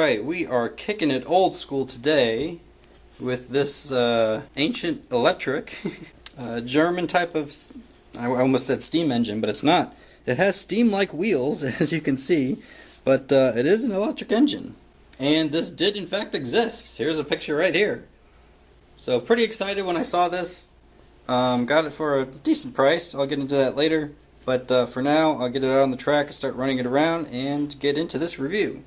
Alright, we are kicking it old school today with this ancient electric German type of, I almost said steam engine, but it's not. It has steam-like wheels, as you can see, but it is an electric engine. And this did in fact exist. Here's a picture right here. So pretty excited when I saw this. Got it for a decent price. I'll get into that later. But for now, I'll get it out on the track and start running it around and get into this review.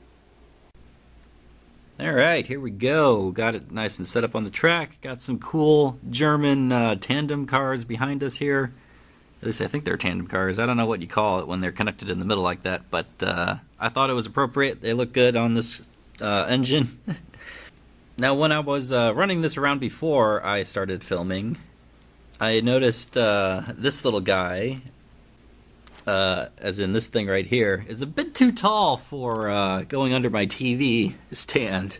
Alright, here we go. Got it nice and set up on the track. Got some cool German tandem cars behind us here. At least I think they're tandem cars. I don't know what you call it when they're connected in the middle like that, but I thought it was appropriate. They look good on this engine. Now, when I was running this around before I started filming, I noticed this little guy, as in this thing right here, is a bit too tall for going under my TV stand,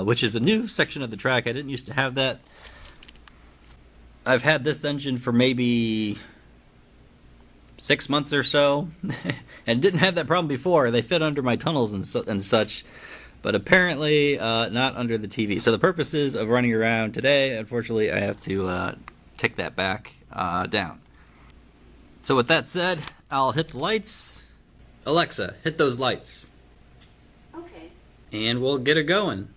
which is a new section of the track. I didn't used to have that. I've had this engine for maybe 6 months or so, and didn't have that problem before. They fit under my tunnels and such, but apparently not under the TV. So the purposes of running around today, unfortunately, I have to take that back down. So with that said, I'll hit the lights. Alexa, hit those lights. Okay. And we'll get her going.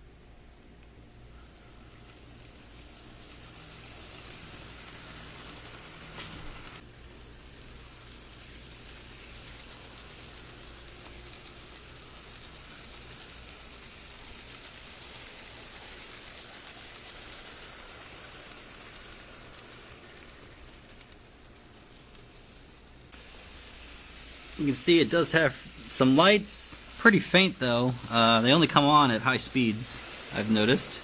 You can see it does have some lights, pretty faint though. They only come on at high speeds, I've noticed.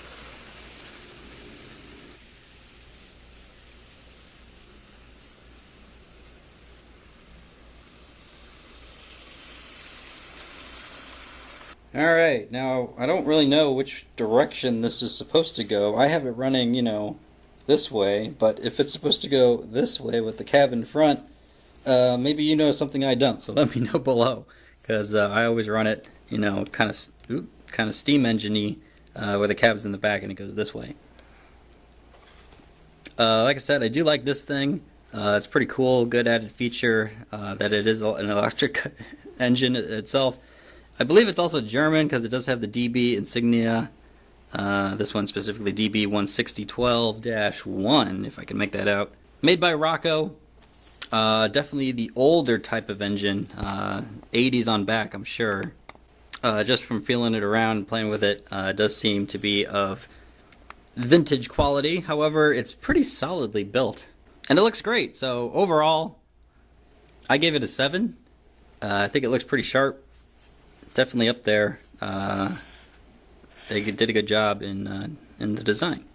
Alright, now I don't really know which direction this is supposed to go. I have it running, you know, this way, but if it's supposed to go this way with the cab in front, maybe you know something I don't, so let me know below, because I always run it, you know, kind of steam engine-y, where the cab's in the back and it goes this way. Like I said, I do like this thing. It's pretty cool, good added feature that it is an electric engine itself. I believe it's also German because it does have the DB insignia. This one specifically DB16012-1, if I can make that out. Made by Roco. Definitely the older type of engine, 80s on back, I'm sure. Just from feeling it around and playing with it, it does seem to be of vintage quality. However, it's pretty solidly built. And it looks great, so overall, I gave it a 7. I think it looks pretty sharp. Definitely up there. They did a good job in the design.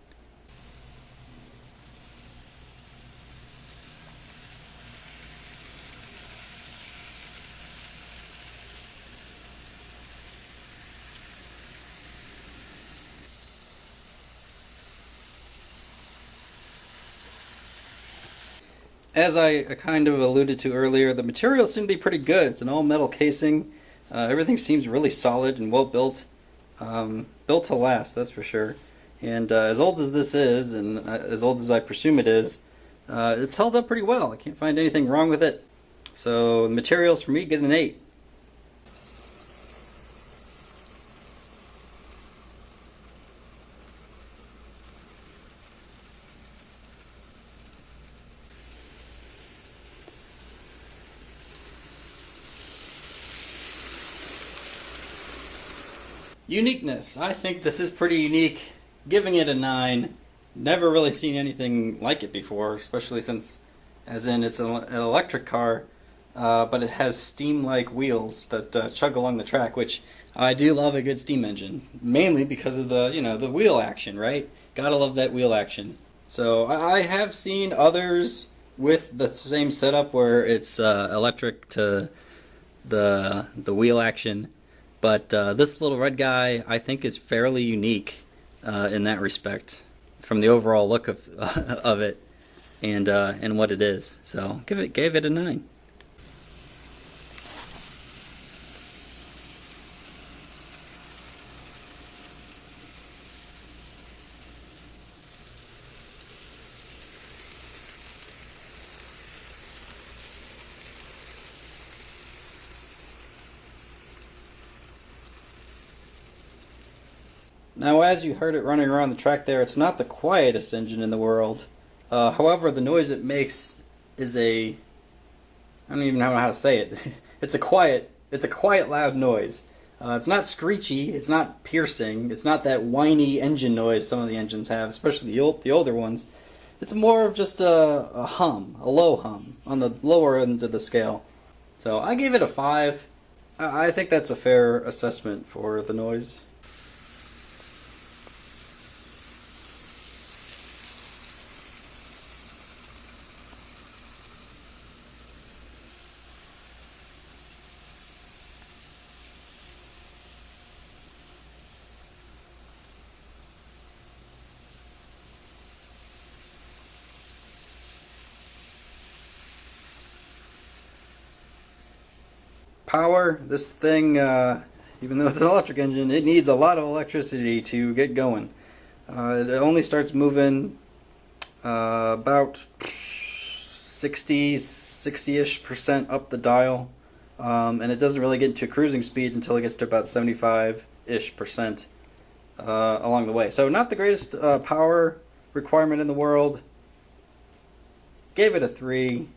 As I kind of alluded to earlier, the materials seem to be pretty good. It's an all-metal casing. Everything seems really solid and well built. Built to last, that's for sure. And as old as this is, and as old as I presume it is, it's held up pretty well. I can't find anything wrong with it. So the materials for me get an 8. Uniqueness. I think this is pretty unique. Giving it a 9. Never really seen anything like it before, especially since, as in, it's an electric car, but it has steam-like wheels that chug along the track, which I do love a good steam engine, mainly because of the, you know, the wheel action, right? Gotta love that wheel action. So I have seen others with the same setup where it's electric to the wheel action. But this little red guy, I think, is fairly unique in that respect, from the overall look of it and what it is. So gave it a 9. Now, as you heard it running around the track there, it's not the quietest engine in the world. However, the noise it makes is I don't even know how to say it. It's a quiet, loud noise. It's not screechy, it's not piercing, it's not that whiny engine noise some of the engines have, especially the older ones. It's more of just a hum, a low hum, on the lower end of the scale. So I gave it a 5. I think that's a fair assessment for the noise. Power, this thing, even though it's an electric engine, it needs a lot of electricity to get going. It only starts moving about 60-ish% up the dial, and it doesn't really get to cruising speed until it gets to about 75-ish% along the way. So not the greatest power requirement in the world. Gave it a 3.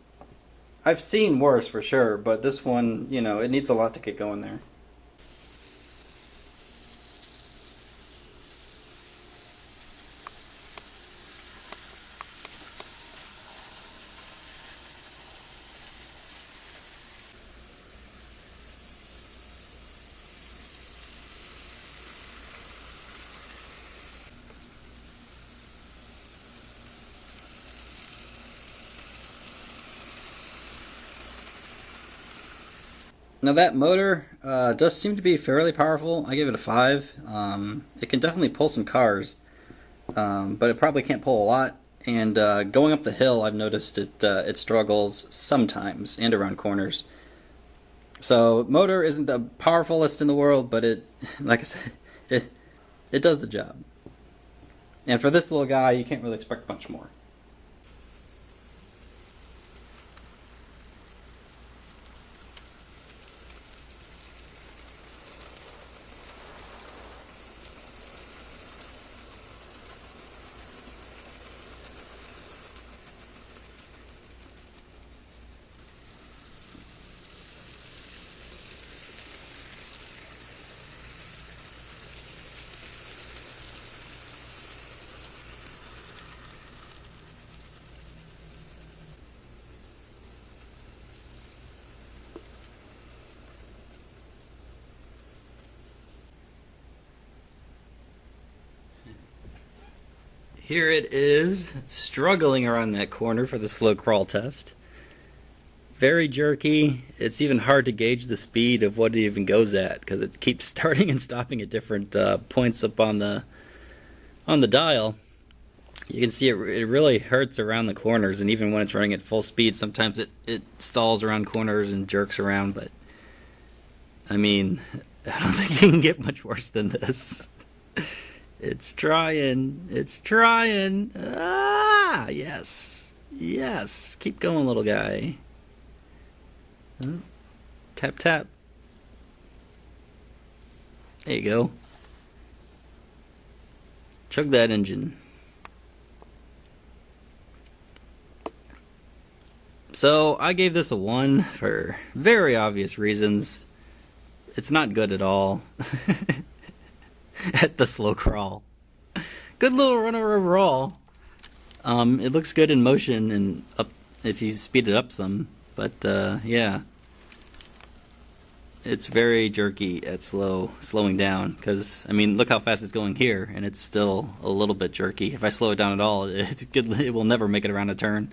I've seen worse for sure, but this one, you know, it needs a lot to get going there. Now that motor does seem to be fairly powerful. I give it a 5. It can definitely pull some cars, but it probably can't pull a lot. And going up the hill, I've noticed it struggles sometimes and around corners. So motor isn't the powerfulest in the world, but it, like I said, it does the job. And for this little guy, you can't really expect much more. Here it is, struggling around that corner for the slow crawl test. Very jerky. It's even hard to gauge the speed of what it even goes at because it keeps starting and stopping at different points up on the dial. You can see it really hurts around the corners, and even when it's running at full speed, sometimes it stalls around corners and jerks around. But I mean, I don't think you can get much worse than this. It's trying. It's trying. Ah, yes. Yes. Keep going, little guy. Oh. Tap, tap. There you go. Chug that engine. So, I gave this a 1 for very obvious reasons. It's not good at all. At the slow crawl. Good little runner overall. It looks good in motion and up if you speed it up some, but yeah, it's very jerky at slowing down. Because I mean, look how fast it's going here, and it's still a little bit jerky. If I slow it down at all, it will never make it around a turn.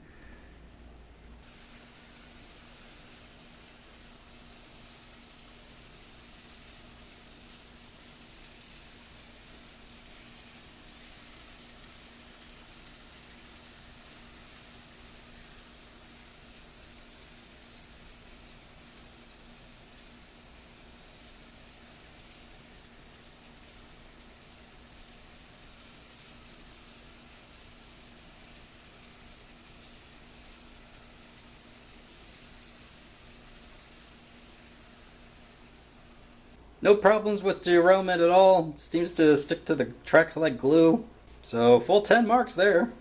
No problems with derailment at all. Seems to stick to the tracks like glue. So full 10 marks there.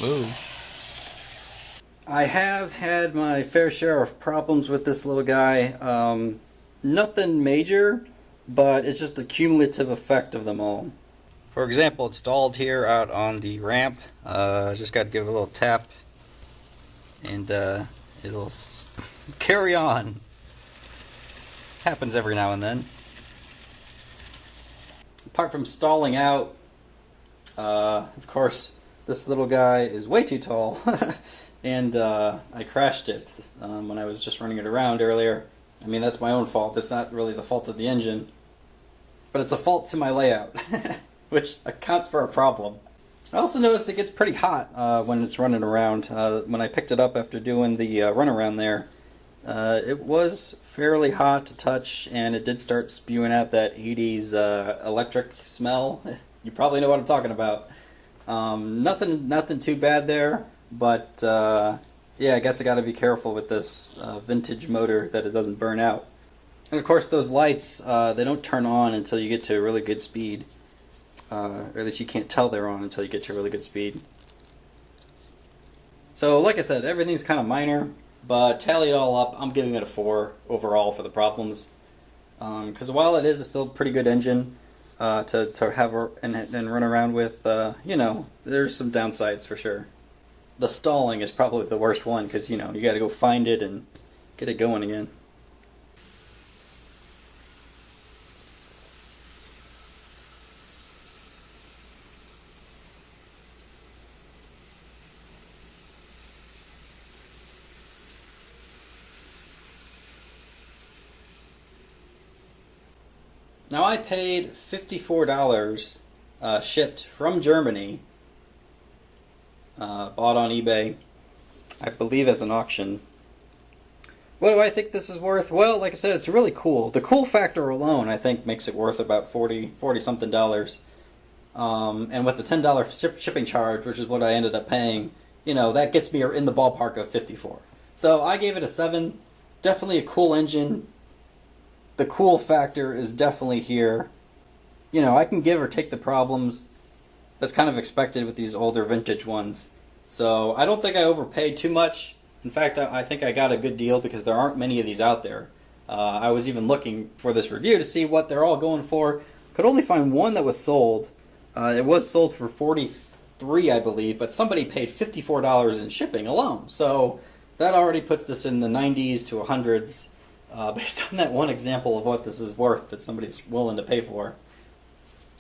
Whoa. I have had my fair share of problems with this little guy. Nothing major, but it's just the cumulative effect of them all. For example, it's stalled here out on the ramp. Just got to give it a little tap, and it'll carry on. Happens every now and then. Apart from stalling out, of course, this little guy is way too tall, and I crashed it when I was just running it around earlier. I mean, that's my own fault. It's not really the fault of the engine, but it's a fault to my layout, which accounts for a problem. I also noticed it gets pretty hot when it's running around. When I picked it up after doing the run around there, it was fairly hot to touch, and it did start spewing out that 80s electric smell. You probably know what I'm talking about. Nothing too bad there, but yeah, I guess I got to be careful with this vintage motor that it doesn't burn out. And of course, those lights they don't turn on until you get to a really good speed, or at least you can't tell they're on until you get to a really good speed. So, like I said, everything's kind of minor, but tally it all up, I'm giving it a 4 overall for the problems. Because while it is still a pretty good engine to have and run around with, you know, there's some downsides for sure. The stalling is probably the worst one because, you know, you got to go find it and get it going again. Now I paid $54 shipped from Germany, bought on eBay, I believe as an auction. What do I think this is worth? Well, like I said, it's really cool. The cool factor alone, I think, makes it worth about 40 something dollars. And with the $10 shipping charge, which is what I ended up paying, you know, that gets me in the ballpark of 54. So I gave it a 7. Definitely a cool engine. The cool factor is definitely here. You know, I can give or take the problems. That's kind of expected with these older vintage ones. So I don't think I overpaid too much. In fact, I think I got a good deal because there aren't many of these out there. I was even looking for this review to see what they're all going for. Could only find one that was sold. It was sold for $43, I believe, but somebody paid $54 in shipping alone. So that already puts this in the 90s to 100s. Based on that one example of what this is worth that somebody's willing to pay for.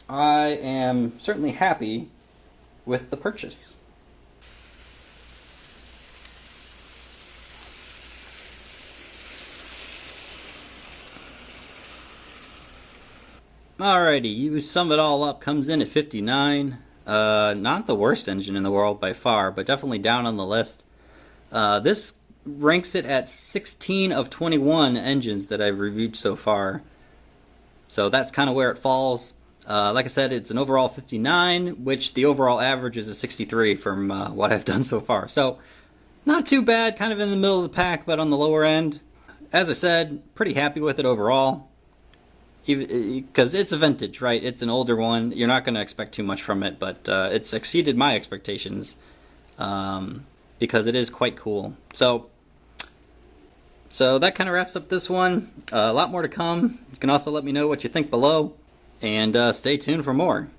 I am certainly happy with the purchase. Alrighty, you sum it all up, comes in at 59. Not the worst engine in the world by far, but definitely down on the list. This ranks it at 16 of 21 engines that I've reviewed so far. So that's kind of where it falls. Like I said, it's an overall 59, which the overall average is a 63 from what I've done so far. So not too bad, kind of in the middle of the pack, but on the lower end. As I said, pretty happy with it overall. Because it's a vintage, right? It's an older one. You're not going to expect too much from it, but it's exceeded my expectations because it is quite cool. So that kind of wraps up this one. A lot more to come. You can also let me know what you think below, and stay tuned for more.